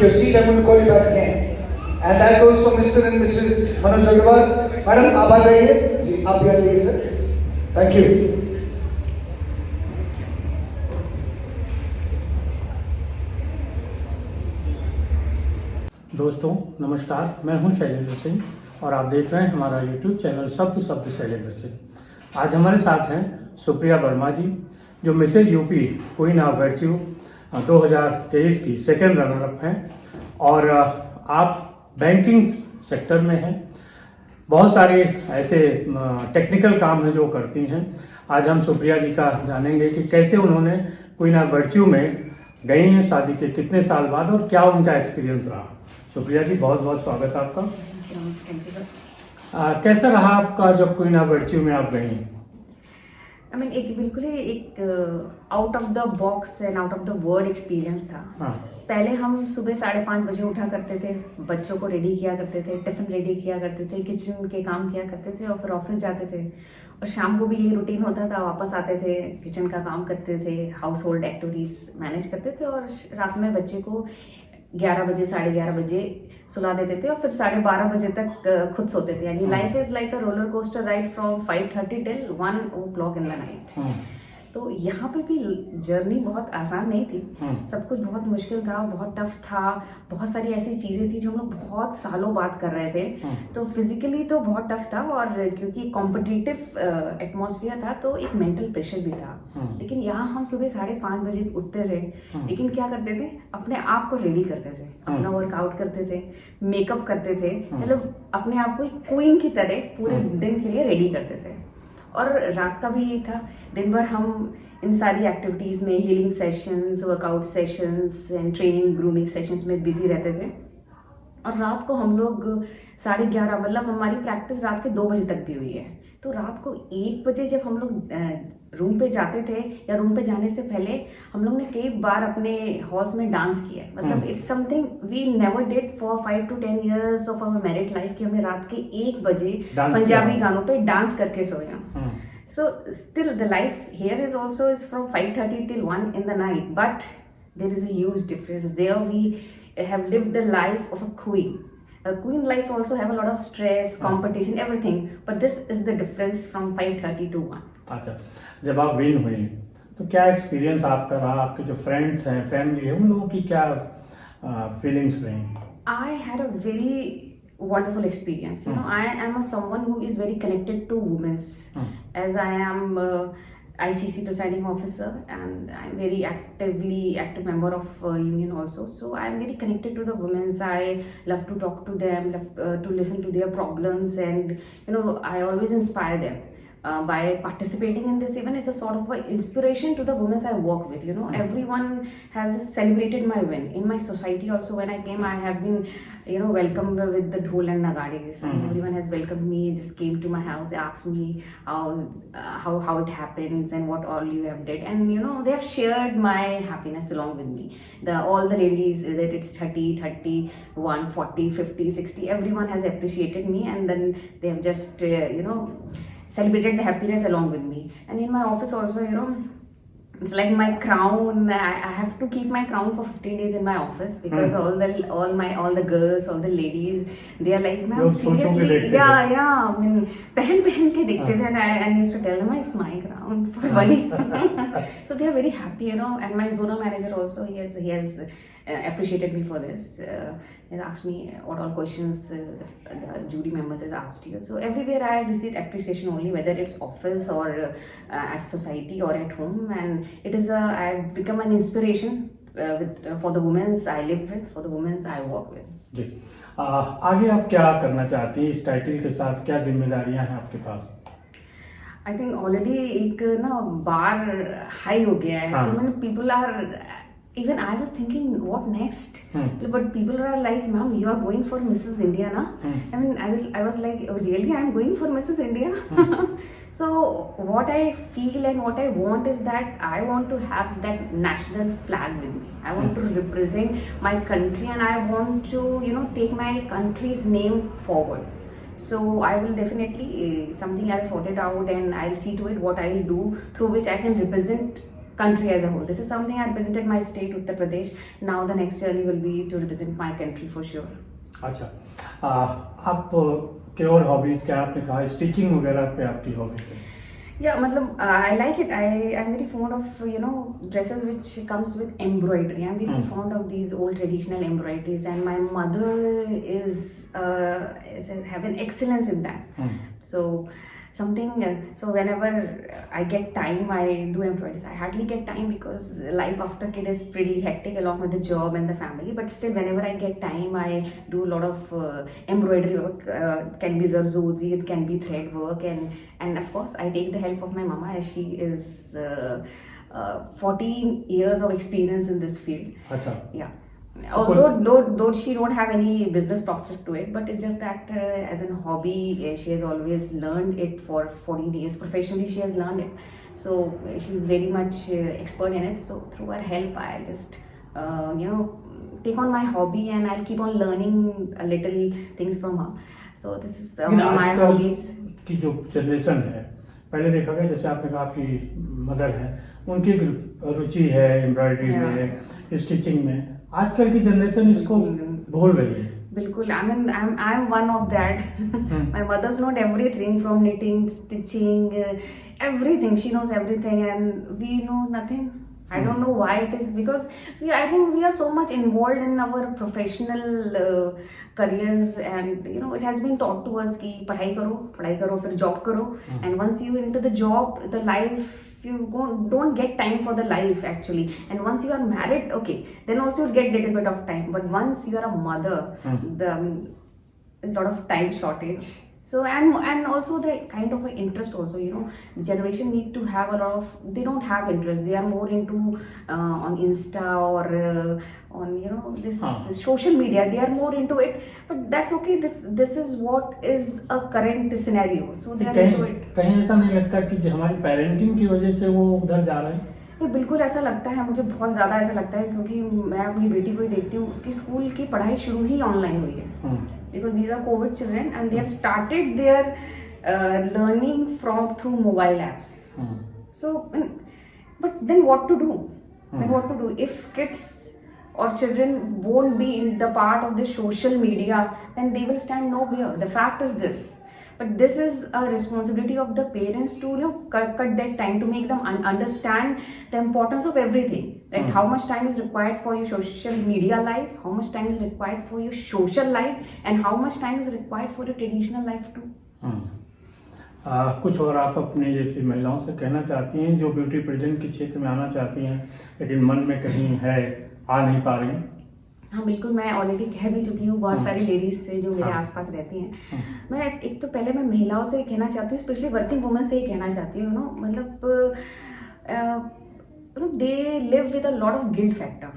your seat. I'm going to call you back again. And that goes for Mr. and Mrs. Manoj Agarwal. Madam, आप आ जाइए जी, आप भी आ जाइए sir. Thank you. दोस्तों नमस्कार, मैं हूं शैलेंद्र सिंह और आप देख रहे हैं हमारा YouTube चैनल शब्द शब्द शैलेंद्र सिंह। आज हमारे साथ हैं सुप्रिया वर्मा जी, जो Mrs UP queen of virtue 2023 की सेकेंड रनर अप हैं और आप बैंकिंग सेक्टर में हैं। बहुत सारे ऐसे टेक्निकल काम हैं जो करती हैं। आज हम सुप्रिया जी का जानेंगे कि कैसे उन्होंने क्वीन ऑफ वर्च्यू में गई हैं शादी के कितने साल बाद और क्या उनका एक्सपीरियंस रहा। सुप्रिया जी, बहुत बहुत स्वागत है आपका। कैसा रहा आपका जब क्वीन ऑफ वर्च्यू में आप गई? I mean, एक बिल्कुल ही एक out of the box and out of the world experience था। हाँ। पहले हम सुबह 5:30 बजे उठा करते थे, बच्चों को रेडी किया करते थे, टिफिन रेडी किया करते थे, किचन के काम किया करते थे और फिर ऑफिस जाते थे। और शाम को भी यही रूटीन होता था, वापस आते थे, किचन का काम करते थे, हाउस होल्ड एक्टिविटीज मैनेज करते थे और रात में बच्चे को 11 बजे 11:30 बजे सुला देते थे और फिर 12:30 बजे तक खुद सोते थे। यानी life is like a roller coaster ride from 5:30 till 1 o'clock in the night. तो यहाँ पे भी जर्नी बहुत आसान नहीं थी, सब कुछ बहुत मुश्किल था, बहुत टफ था, बहुत सारी ऐसी चीजें थी जो हम लोग बहुत सालों बाद कर रहे थे। तो फिजिकली तो बहुत टफ था और क्योंकि कॉम्पिटिटिव एटमॉस्फेयर था तो एक मेंटल प्रेशर भी था। लेकिन यहाँ हम सुबह 5:30 बजे उठते थे, लेकिन क्या करते थे, अपने आप को रेडी करते थे, अपना वर्कआउट करते थे, मेकअप करते थे, मतलब अपने आप को एक क्वीन की तरह पूरे दिन के लिए रेडी करते थे। और रात का भी यही था, दिन भर हम इन सारी एक्टिविटीज़ में, healing sessions, workout sessions and training grooming sessions में बिजी रहते थे। और रात को हम लोग 11:30, मतलब हमारी प्रैक्टिस रात के 2 बजे तक भी हुई है। तो रात को 1 बजे जब हम लोग रूम पे जाते थे या रूम पे जाने से पहले हम लोग ने कई बार अपने हॉल्स में डांस किया। मतलब it's something we never did for 5 to 10 years of our married life कि हमने रात के 1 बजे पंजाबी गानों पे डांस करके सोए। So still the life here is also is from 5:30 till 1 in the night, but there is a huge difference. There we have lived the life of a queen. A queen lives also have a lot of stress, competition, everything. But this is the difference from 5:30 to 1. अच्छा, जब आप win हुई तो क्या experience आपका रहा? आपके जो फ्रेंड्स हैं, फैमिली है, उन लोगों की क्या फीलिंग्स रही? I had a very wonderful experience. You know, I am someone who is very connected to women's, as I am ICC presiding officer and I'm very active member of union also. So I'm very connected to the women's. I love to talk to them, love to listen to their problems, and you know, I always inspire them. By participating in this event, it's a sort of an inspiration to the women I work with. You know, everyone has celebrated my win. In my society also, when I came, I have been, you know, welcomed with the dhol and nagaris. Everyone has welcomed me, just came to my house, they asked me how it happens and what all you have did. And, you know, they have shared my happiness along with me. All the ladies, whether it's 30, 31, 40, 50, 60, everyone has appreciated me. And then they have just, you know, celebrated the happiness along with me. And in my office also, you know, it's like my crown. I have to keep my crown for 15 days in my office because all the girls, all the ladies, they are like, ma'am, seriously, yeah. I mean, पहन के देखते थे, and I used to tell them, it's my crown for one year. So they are very happy, you know. And my zonal manager also, he has appreciated me for this. He asked me what all questions the jury members has asked you. So everywhere I have received appreciation only, whether it's office or at society or at home. And it is I have become an inspiration for the women I live with, for the women I work with. जी, आगे आप क्या करना चाहती हैं इस title के साथ? क्या जिम्मेदारियां हैं आपके पास? आई थिंक ऑलरेडी एक ना बार हाई हो गया है, तो मैंने people are even I was thinking what next, but people are like, ma'am, you are going for Mrs. India, na? I mean, I was like, oh, really, I am going for Mrs. India. So what I feel and what I want is that I want to have that national flag with me. I want to represent my country and I want to, you know, take my country's name forward. So I will definitely something I'll sort it out and I'll see to it what I'll do through which I can represent country as a whole. This is something I represented my state, Uttar Pradesh. Now the next journey will be to represent my country for sure. अच्छा, आप के और hobbies क्या आपने कहा, stitching वगैरह पे आपकी हॉबीज है? Yeah, मतलब I like it. I'm very fond of dresses which comes with embroidery. I'm very fond of these old traditional embroideries, and my mother have an excellence in that. So so whenever I get time, I do embroideries. I hardly get time because life after kid is pretty hectic along with the job and the family. But still, whenever I get time, I do a lot of embroidery work. Can be zarzozi, it can be thread work, and of course, I take the help of my mama as she is 14 years of experience in this field. अच्छा. Yeah. Though she don't have any business profit to it, but it's just that as a hobby, she has always learned it for 14 years. Professionally, she has learned it, so she's very much expert in it. So through her help, I'll just take on my hobby, and I'll keep on learning a little things from her. So this is my hobbies. की जो generation है, पहले देखा गया जैसे आपने कहा आपकी मदर है, उनकी रुचि है एम्ब्रॉयडरी में, स्टिचिंग में. आजकल की जनरेशन इसको भूल रही है. बिल्कुल. I'm one of that. My mother's not everything from knitting, stitching, everything. She knows everything, and we know nothing. I don't know why it is, because I think we are so much involved in our professional careers, and it has been taught to us कि पढ़ाई करो फिर job करो, and once you into the job, the life, you don't get time for the life actually, and once you are married, okay, then also you get little bit of time, but once you are a mother, there's a lot of time shortage. So and also the kind of interest also, the generation need to have a lot of, they don't have interest, they are more into on Insta or on this social media, they are more into it, but that's okay. This is what is a current scenario, so they are into it. कहीं ऐसा नहीं लगता कि हमारी parenting की वजह से वो उधर जा रहे हैं? ये बिल्कुल ऐसा लगता है, मुझे बहुत ज़्यादा ऐसा लगता है, क्योंकि मैं अपनी बेटी को ही देखती हूँ, उसकी स्कूल की पढ़ाई शुरू ही ऑनलाइन हुई है, because these are COVID children and they have started their learning through mobile apps. So, but then what to do? Then what to do if kids or children won't be in the part of the social media? Then they will stand nowhere. The fact is this. But this is a responsibility of the parents to cut that time, to make them understand the importance of everything. That how much time is required for your social media life, how much time is required for your social life, and how much time is required for your traditional life too. कुछ और आप अपने जैसी महिलाओं से कहना चाहती हैं जो ब्यूटी प्रेजेंट के क्षेत्र में आना चाहती हैं लेकिन मन में कहीं है, आ नहीं पा रही? हाँ बिल्कुल, मैं ऑलरेडी कह भी चुकी हूँ बहुत सारी लेडीज से जो मेरे आसपास रहती हैं. मैं एक तो पहले मैं महिलाओं से कहना चाहती हूँ, स्पेशली वर्किंग वुमेन से ही कहना चाहती हूँ, मतलब they live with a lot of guilt factor.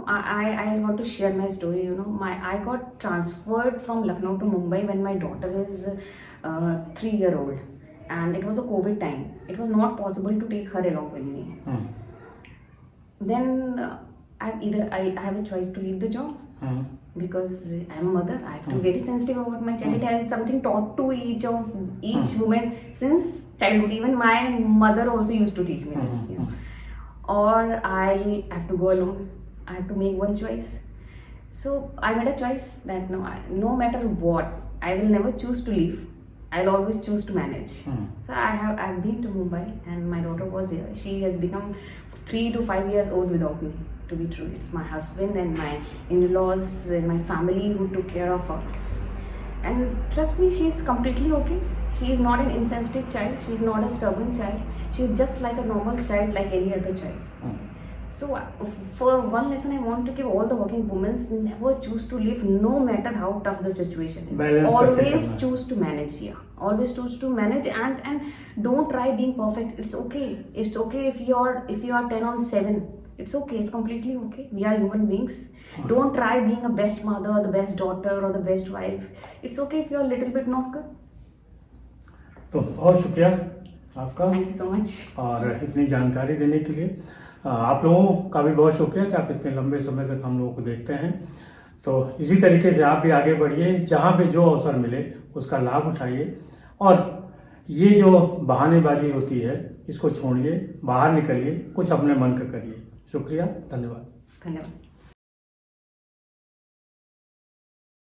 I want to share my story. I got transferred from Lucknow to Mumbai when my daughter is 3-year-old, and it was a COVID time. It was not possible to take her along with me. Then I have a choice to leave the job, because I'm a mother. I have to be very sensitive about my child. It has something taught to each woman since childhood. Even my mother also used to teach me this. Or I have to go alone. I have to make one choice. So I made a choice that no matter what, I will never choose to leave. I'll always choose to manage. So I've been to Mumbai, and my daughter was here. She has become 3 to 5 years old without me, to be true. It's my husband and my in-laws and my family who took care of her. And trust me, she's completely okay. She is not an insensitive child. She's not a stubborn child. She's just like a normal child, like any other child. So for one lesson, I want to give all the working women: never choose to leave, no matter how tough the situation is. Always choose to manage. Always choose to manage, and don't try being perfect. It's okay. It's okay if you are 10 on 7. It's okay. It's completely okay. We are human beings. Don't try being a best mother, or the best daughter, or the best wife. It's okay if you're a little bit not good. तो बहुत शुक्रिया आपका, thank you so much, और इतनी जानकारी देने के लिए. आप लोगों का भी बहुत शुक्रिया कि आप इतने लंबे समय तक हम लोगों को देखते हैं. तो इसी तरीके से आप भी आगे बढ़िए, जहाँ पे जो अवसर मिले उसका लाभ उठाइए, और ये जो बहानेबाजी होती है इसको छोड़िए, बाहर निकलिए, कुछ अपने मन का करिए। शुक्रिया, धन्यवाद। धन्यवाद।